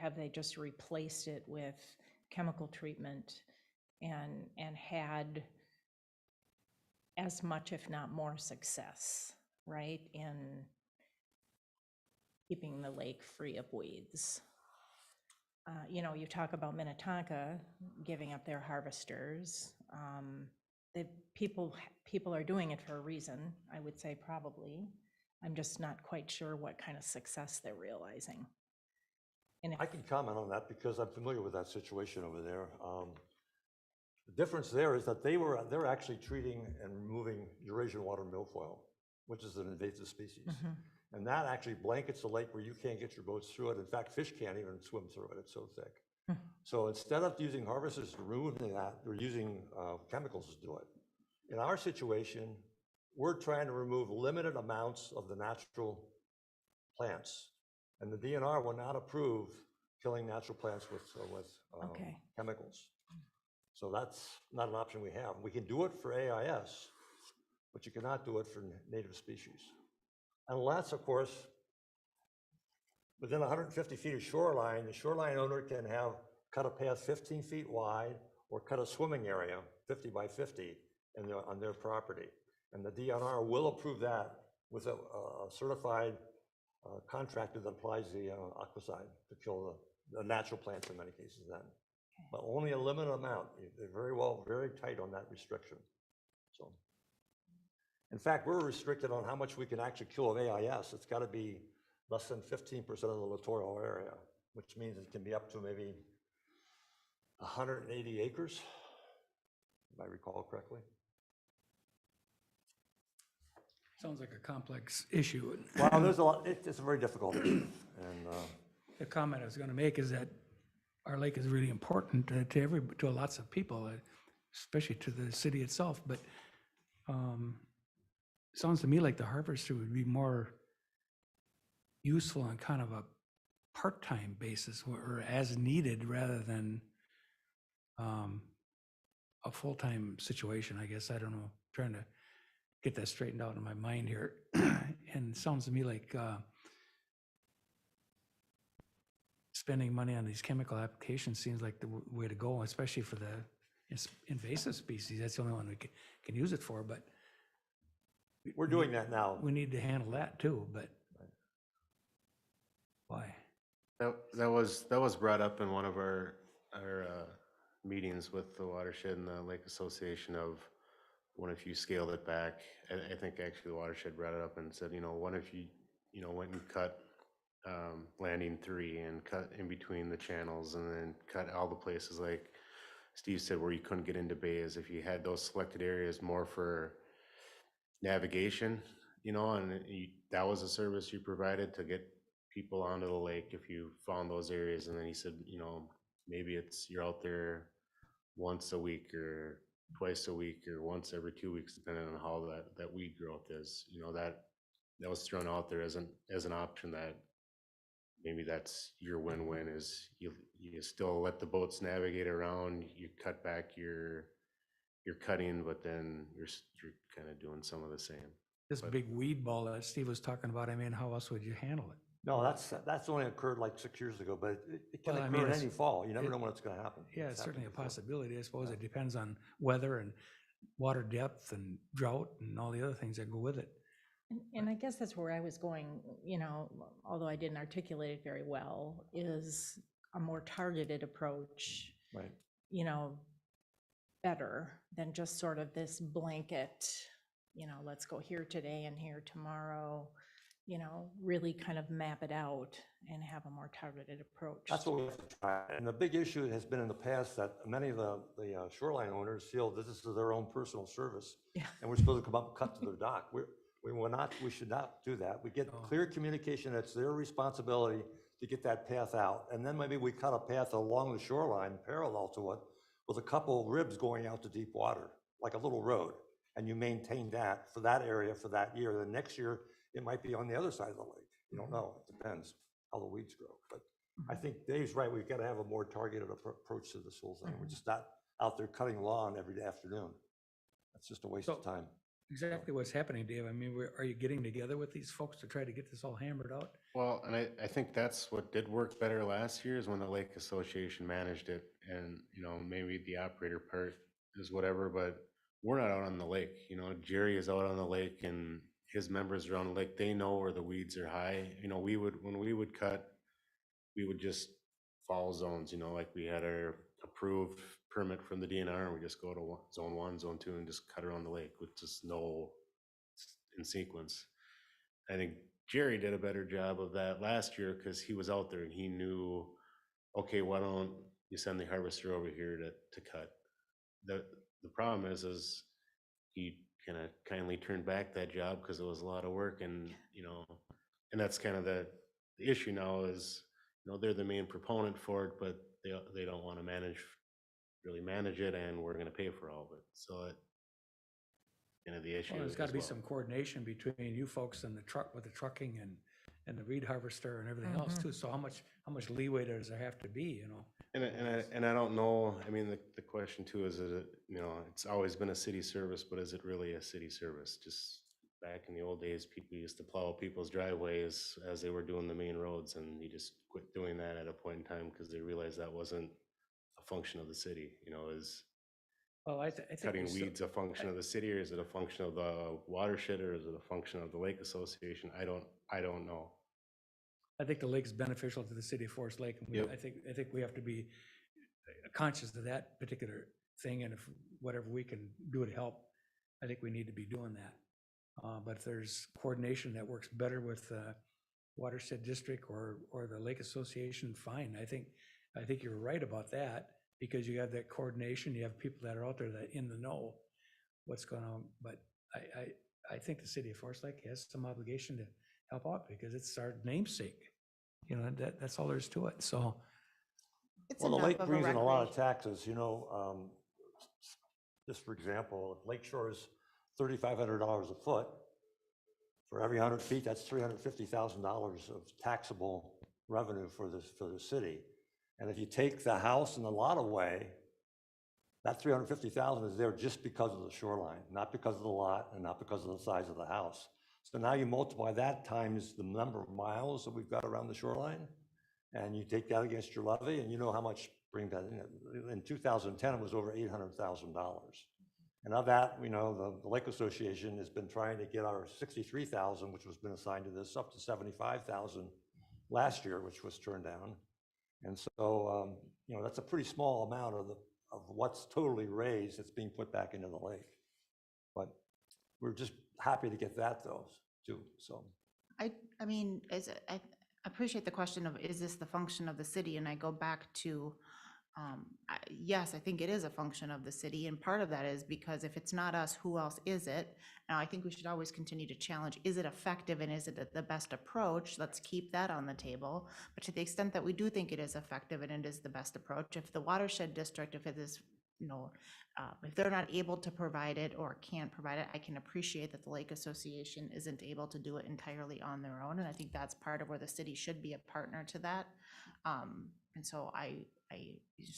have they just replaced it with chemical treatment and had as much, if not more, success, right, in keeping the lake free of weeds? You talk about Minnetonka giving up their harvesters. People are doing it for a reason, I would say probably. I'm just not quite sure what kind of success they're realizing. And I can comment on that because I'm familiar with that situation over there. The difference there is that they're actually treating and removing Eurasian water milfoil, which is an invasive species. And that actually blankets the lake where you can't get your boats through it. In fact, fish can't even swim through it, it's so thick. So instead of using harvesters to remove that, they're using chemicals to do it. In our situation, we're trying to remove limited amounts of the natural plants. And the DNR will not approve killing natural plants with chemicals. So that's not an option we have. We can do it for AIS, but you cannot do it for native species. Unless, of course, within 150 feet of shoreline, the shoreline owner can cut a path 15 feet wide or cut a swimming area 50 by 50 on their property. And the DNR will approve that with a certified contractor that applies the Aquacide to kill the natural plants in many cases then. But only a limited amount. They're very tight on that restriction. So, in fact, we're restricted on how much we can actually kill of AIS. It's got to be less than 15% of the littoral area, which means it can be up to maybe 180 acres, if I recall correctly. Sounds like a complex issue. Well, there's a lot. It's a very difficult issue. And The comment I was going to make is that our lake is really important to lots of people, especially to the city itself. But it sounds to me like the harvester would be more useful in kind of a part-time basis or as needed rather than a full-time situation, I guess. I don't know, trying to get that straightened out in my mind here. And it sounds to me like spending money on these chemical applications seems like the way to go, especially for the invasive species. That's the only one we can use it for, but We're doing that now. we need to handle that too, but why? That was brought up in one of our meetings with the watershed and the Lake Association of, what if you scaled it back? I think actually the watershed brought it up and said, what if you, went and cut landing 3 and cut in between the channels and then cut all the places like Steve said where you couldn't get into bays. If you had those selected areas more for navigation, and that was a service you provided to get people onto the lake if you found those areas. And then he said, maybe it's you're out there once a week or twice a week or once every 2 weeks, depending on how that weed growth is. That was thrown out there as an option that maybe that's your win-win, is you still let the boats navigate around, you cut back your cutting, but then you're kind of doing some of the same. This big weed ball that Steve was talking about, I mean, how else would you handle it? No, that's only occurred like 6 years ago, but it can Well, I occur mean, in it's- any fall. You never know when it's gonna happen. Yeah, it's certainly a happened before. possibility. I suppose it depends on weather and water depth and drought and all the other things that go with it. And I guess that's where I was going, although I didn't articulate it very well, is a more targeted approach, Right. better than just sort of this blanket, let's go here today and here tomorrow, really kind of map it out and have a more targeted approach. That's what we have to try. And the big issue has been in the past that many of the shoreline owners feel that this is their own personal service. Yeah. And we're supposed to come up and cut to their dock. We should not do that. We get clear communication, it's their responsibility to get that path out. And then maybe we cut a path along the shoreline parallel to it with a couple ribs going out to deep water, like a little road. And you maintain that for that area for that year. The next year, it might be on the other side of the lake. You don't know. It depends how the weeds grow. But I think Dave's right. We've got to have a more targeted approach to this whole thing. We're just not out there cutting lawn every afternoon. That's just a waste of time. Exactly what's happening, Dave. I mean, are you getting together with these folks to try to get this all hammered out? Well, and I think that's what did work better last year is when the Lake Association managed it. And, maybe the operator part is whatever, but we're not out on the lake. Jerry is out on the lake and his members around the lake, they know where the weeds are high. When we would cut, we would just follow zones, like we had our approved permit from the DNR and we just go to zone 1, zone 2 and just cut around the lake with just no in sequence. I think Jerry did a better job of that last year because he was out there and he knew, okay, why don't you send the harvester over here to cut? The problem is he kind of kindly turned back that job because it was a lot of work, and and that's kind of the issue now is they're the main proponent for it, but they don't want to really manage it, and we're going to pay for all of it. So the issue. Well, there's as got to be well. some coordination between you folks and the truck with the trucking and the reed harvester and everything else too. So how much leeway does there have to be, And I don't know, I mean, the question too is it, it's always been a city service, but is it really a city service? Just back in the old days, people used to plow people's driveways as they were doing the main roads, and you just quit doing that at a point in time because they realized that wasn't a function of the city, is Well, I think cutting we still- weeds a function of the city, or is it a function of the watershed, or is it a function of the Lake Association? I don't know. I think the lake's beneficial to the city of Forest Lake. And Yep. I think we have to be conscious of that particular thing. And if whatever we can do to help, I think we need to be doing that. But if there's coordination that works better with Watershed District or the Lake Association, fine. I think you're right about that because you have that coordination. You have people that are out there that in the know what's going on. But I think the city of Forest Lake has some obligation to help out because it's our namesake. That's all there is to it. So It's Well, the enough lake of a brings in a lot of recreation. taxes, just for example, if Lake Shore is $3,500 a foot, for every 100 feet, that's $350,000 of taxable revenue for the city. And if you take the house and the lot away, that 350,000 is there just because of the shoreline, not because of the lot and not because of the size of the house. So now you multiply that times the number of miles that we've got around the shoreline, and you take that against your levy, and you know how much bring that in. In 2010, it was over $800,000. And of that, we know the Lake Association has been trying to get our 63,000, which was been assigned to this, up to 75,000 last year, which was turned down. And so, you know, that's a pretty small amount of what's totally raised that's being put back into the lake. But we're just happy to get that though, too, so. I mean, I appreciate the question of, is this the function of the city? And I go back to, yes, I think it is a function of the city. And part of that is because if it's not us, who else is it? Now, I think we should always continue to challenge, is it effective and is it the best approach? Let's keep that on the table. But to the extent that we do think it is effective and it is the best approach, if the watershed district, if it is, you know, if they're not able to provide it or can't provide it, I can appreciate that the Lake Association isn't able to do it entirely on their own. And I think that's part of where the city should be a partner to that. And so I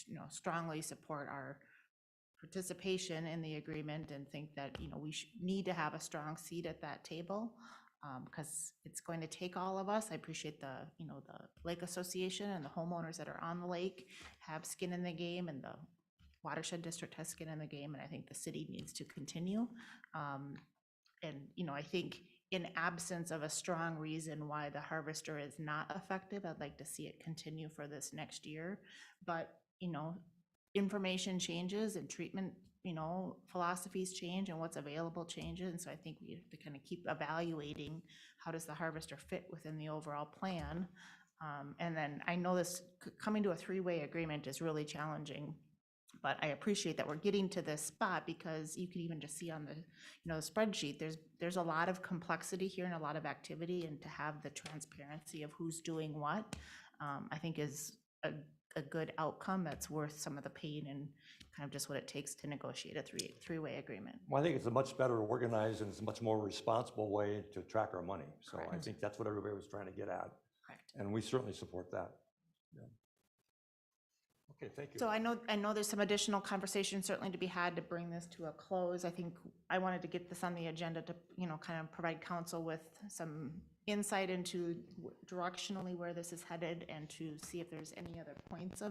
you know, strongly support our participation in the agreement and think that, you know, we need to have a strong seat at that table, because it's going to take all of us. I appreciate the, you know, the Lake Association and the homeowners that are on the lake have skin in the game, and the watershed district has skin in the game, and I think the city needs to continue. And, you know, I think in absence of a strong reason why the harvester is not effective, I'd like to see it continue for this next year. But, you know, information changes and treatment, you know, philosophies change and what's available changes. And so I think we have to kind of keep evaluating how does the harvester fit within the overall plan. And then I know this coming to a three-way agreement is really challenging. But I appreciate that we're getting to this spot, because you can even just see on the, you know, the spreadsheet, there's a lot of complexity here and a lot of activity, and to have the transparency of who's doing what, I think is a good outcome that's worth some of the pain and kind of just what it takes to negotiate a three-way agreement. Well, I think it's a much better organized and it's a much more responsible way to track our money. So I think that's what everybody was trying to get at. Correct. And we certainly support that. Yeah. Okay, thank you. So I know there's some additional conversation certainly to be had to bring this to a close. I think I wanted to get this on the agenda to, you know, kind of provide council with some insight into directionally where this is headed, and to see if there's any other points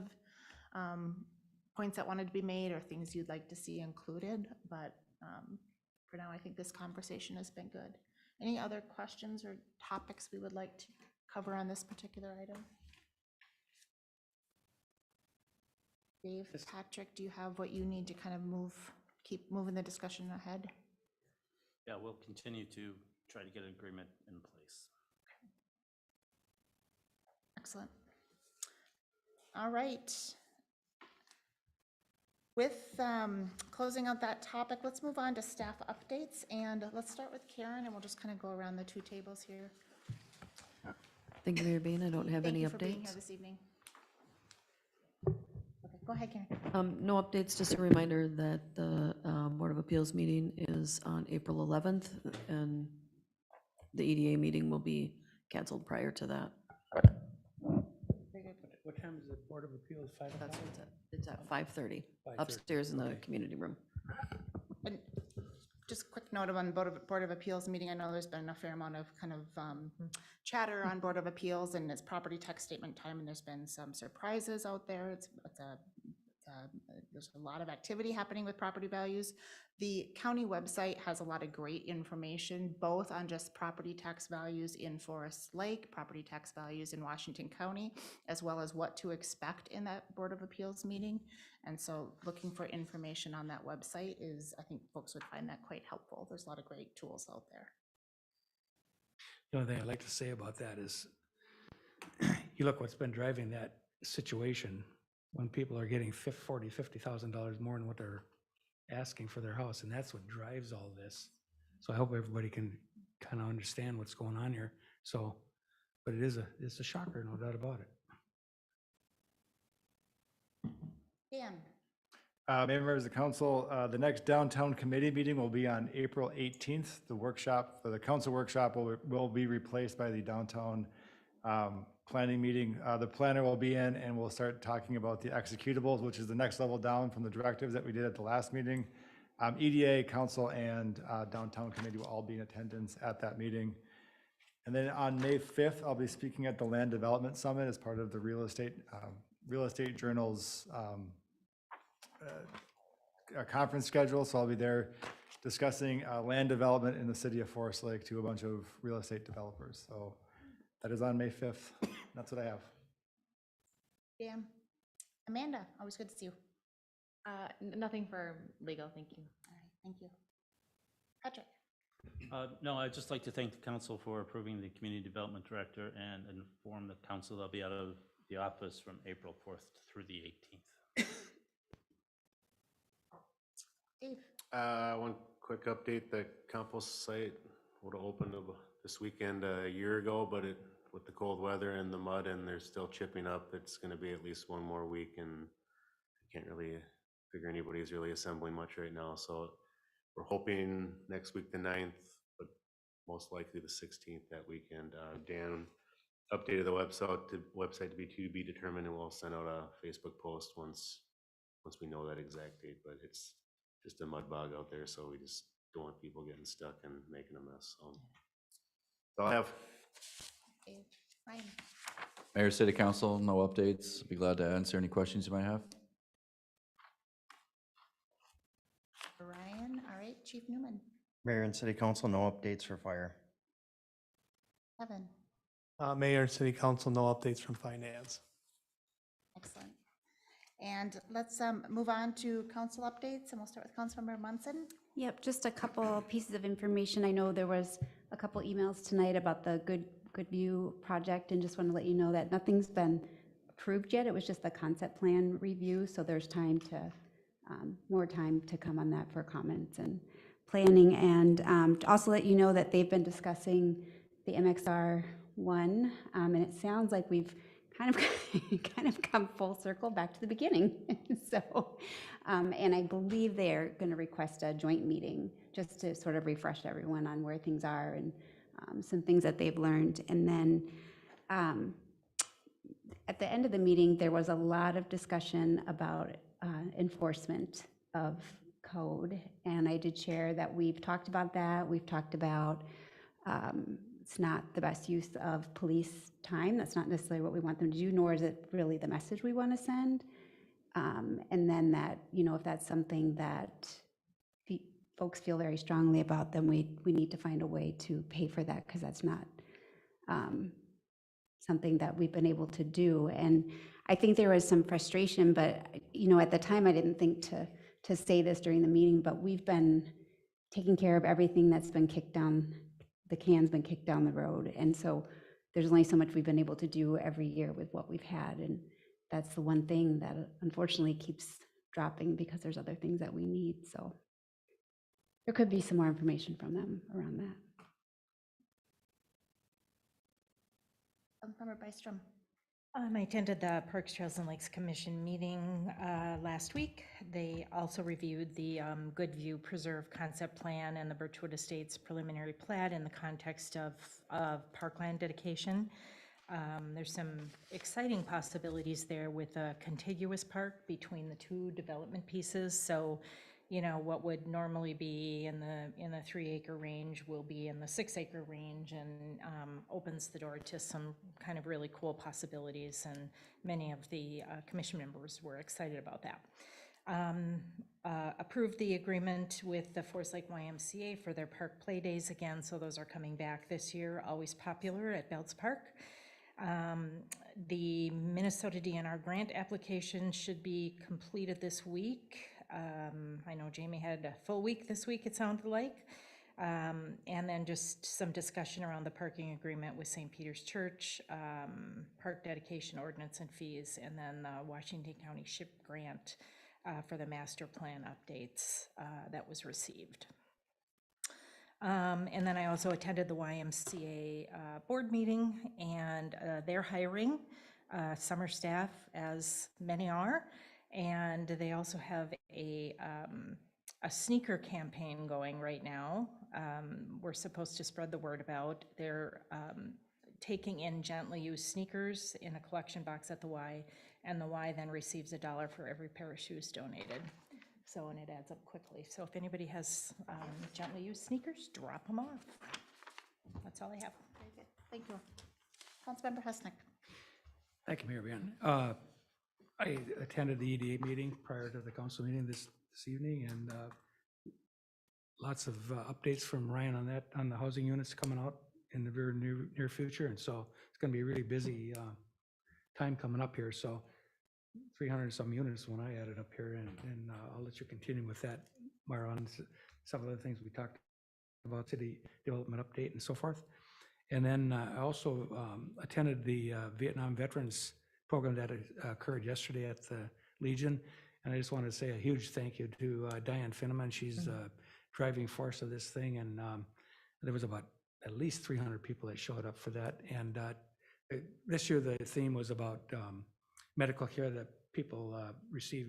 that wanted to be made or things you'd like to see included. But for now, I think this conversation has been good. Any other questions or topics we would like to cover on this particular item? Dave, Patrick, do you have what you need to kind of keep moving the discussion ahead? Yeah, we'll continue to try to get an agreement in place. Excellent. All right. With closing out that topic, let's move on to staff updates, and let's start with Karen, and we'll just kind of go around the two tables here. Thank you, Mayor Bain. I don't have Thank any you for being here updates. this evening. Okay, go ahead, Karen. No updates, just a reminder that the Board of Appeals meeting is on April 11th, and the EDA meeting will be canceled prior to that. What time is the Board of Appeals, 5 o'clock? It's at 5:30, 5:30, upstairs in the okay. community room. And just a quick note on Board of Appeals meeting, I know there's been a fair amount of kind of chatter on Board of Appeals, and it's property tax statement time, and there's been some surprises out there. There's a lot of activity happening with property values. The county website has a lot of great information, both on just property tax values in Forest Lake, property tax values in Washington County, as well as what to expect in that Board of Appeals meeting. And so looking for information on that website is, I think folks would find that quite helpful. There's a lot of great tools out there. The only thing I'd like to say about that is, you look what's been driving that situation, when people are getting $40,000, $50,000 more than what they're asking for their house, and that's what drives all this. So I hope everybody can kind of understand what's going on here. So, but it's a shocker, no doubt about it. Dan? Mayor, members of the council, the next downtown committee meeting will be on April 18th. The workshop, the council workshop will be replaced by the downtown planning meeting. The planner will be in and we'll start talking about the executables, which is the next level down from the directives that we did at the last meeting. EDA, council, and downtown committee will all be in attendance at that meeting. And then on May 5th, I'll be speaking at the Land Development Summit as part of the Real Estate Journal's conference schedule. So I'll be there discussing land development in the city of Forest Lake to a bunch of real estate developers. So that is on May 5th. That's what I have. Dan? Amanda, always good to see you. Nothing for legal, thank you. All right, thank you. Patrick? No, I'd just like to thank the council for approving the community development director and inform the council they'll be out of the office from April 4th through the 18th. Dave? One quick update, the compost site would have opened this weekend a year ago, but with the cold weather and the mud and they're still chipping up, it's gonna be at least one more week, and I can't really figure anybody's really assembling much right now, so we're hoping next week the 9th, but most likely the 16th that weekend. Dan updated the website to be determined, and we'll send out a Facebook post once we know that exact date, but it's just a mud bog out there, so we just don't want people getting stuck and making a mess. So that's all I have. Dave? Ryan? Mayor, City Council, no updates. Be glad to answer any questions you might have. Ryan? All right, Chief Newman? Mayor and City Council, no updates for fire. Kevin? Mayor and City Council, no updates from finance. Excellent. And let's move on to council updates, and we'll start with Councilmember Munson. Yep, just a couple pieces of information. I know there was a couple emails tonight about the Good View project, and just want to let you know that nothing's been approved yet. It was just the concept plan review, so there's time to, more time to come on that for comments and planning. And to also let you know that they've been discussing the MXR1, and it sounds like we've kind of come full circle back to the beginning. So, and I believe they're going to request a joint meeting just to sort of refresh everyone on where things are and some things that they've learned. And then at the end of the meeting, there was a lot of discussion about enforcement of code. And I did share that we've talked about that. We've talked about it's not the best use of police time. That's not necessarily what we want them to do, nor is it really the message we want to send. And then that, you know, if that's something that folks feel very strongly about, then we need to find a way to pay for that, because that's not something that we've been able to do. And I think there was some frustration, but, you know, at the time I didn't think to say this during the meeting, but we've been taking care of everything that's been kicked down. The can's been kicked down the road. And so there's only so much we've been able to do every year with what we've had. And that's the one thing that unfortunately keeps dropping, because there's other things that we need. So there could be some more information from them around that. Councilmember Byström? I attended the Parks, Trails, and Lakes Commission meeting last week. They also reviewed the Good View Preserve Concept Plan and the Birchwood Estates preliminary plat in the context of parkland dedication. There's some exciting possibilities there with a contiguous park between the two development pieces. So, you know, what would normally be in the 3-acre range will be in the 6-acre range, and opens the door to some kind of really cool possibilities. And many of the commission members were excited about that. Approved the agreement with the Forest Lake YMCA for their park play days again. So those are coming back this year, always popular at Belts Park. The Minnesota DNR grant application should be completed this week. I know Jamie had a full week this week, it sounded like. And then just some discussion around the parking agreement with St. Peter's Church, park dedication ordinance and fees, and then the Washington County SHIP grant for the master plan updates that was received. And then I also attended the YMCA board meeting, and they're hiring summer staff, as many are. And they also have a sneaker campaign going right now. We're supposed to spread the word about. They're taking in gently used sneakers in a collection box at the Y, and the Y then receives $1 for every pair of shoes donated. So, and it adds up quickly. So if anybody has gently used sneakers, drop them off. That's all I have. Very good. Thank you. Councilmember Husnick. Thank you, Mayor Ben. I attended the EDA meeting prior to the council meeting this evening, and lots of updates from Ryan on that, on the housing units coming out in the very near future. And so it's going to be a really busy time coming up here. So 300 and some units when I added up here, and I'll let you continue with that, Myra, on some of the things we talked about, city development update and so forth. And then I also attended the Vietnam Veterans Program that occurred yesterday at the Legion. And I just wanted to say a huge thank you to Diane Finneman. She's the driving force of this thing. And there was about at least 300 people that showed up for that. And this year the theme was about medical care that people receive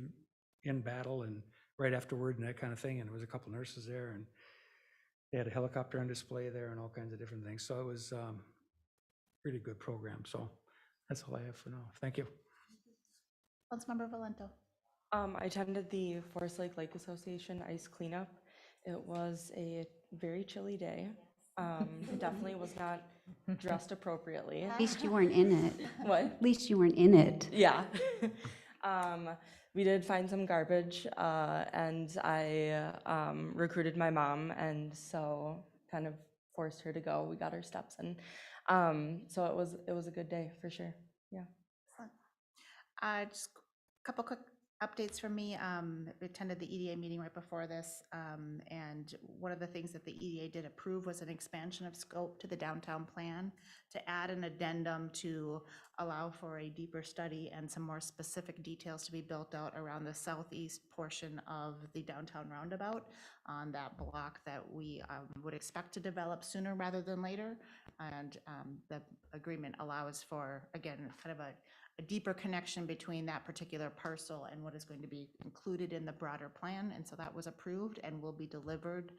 in battle and right afterward and that kind of thing. And there was a couple nurses there, and they had a helicopter on display there and all kinds of different things. So it was really good program. So that's all I have for now. Thank you. Councilmember Valento. I attended the Forest Lake Association ice cleanup. It was a very chilly day. Definitely was not dressed appropriately. At least you weren't in it. What? At least you weren't in it. Yeah. We did find some garbage, and I recruited my mom, and so kind of forced her to go. We got her steps in. So it was a good day for sure. Yeah. Just a couple quick updates from me. We attended the EDA meeting right before this, and one of the things that the EDA did approve was an expansion of scope to the downtown plan to add an addendum to allow for a deeper study and some more specific details to be built out around the southeast portion of the downtown roundabout on that block that we would expect to develop sooner rather than later. And the agreement allows for, again, kind of a deeper connection between that particular parcel and what is going to be included in the broader plan. And so that was approved and will be delivered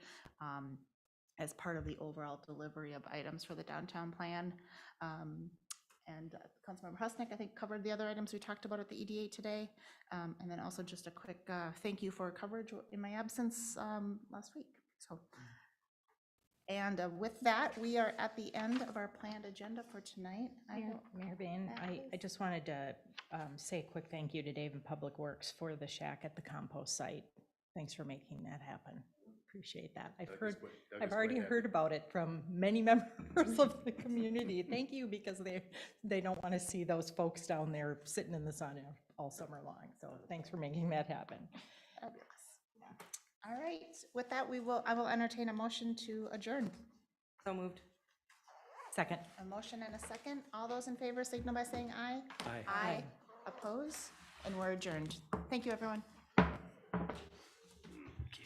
as part of the overall delivery of items for the downtown plan. And Councilmember Husnick, I think, covered the other items we talked about at the EDA today. And then also just a quick thank you for coverage in my absence last week. So. And with that, we are at the end of our planned agenda for tonight. Mayor Bain, I just wanted to say a quick thank you to Dave and Public Works for the shack at the compost site. Thanks for making that happen. Appreciate that. I've already heard about it from many members of the community. Thank you, because they don't want to see those folks down there sitting in the sun all summer long. So thanks for making that happen. Fabulous. All right, with that, I will entertain a motion to adjourn. So moved. Second. A motion and a second. All those in favor signal by saying aye. Aye. Aye. Oppose? And we're adjourned. Thank you, everyone.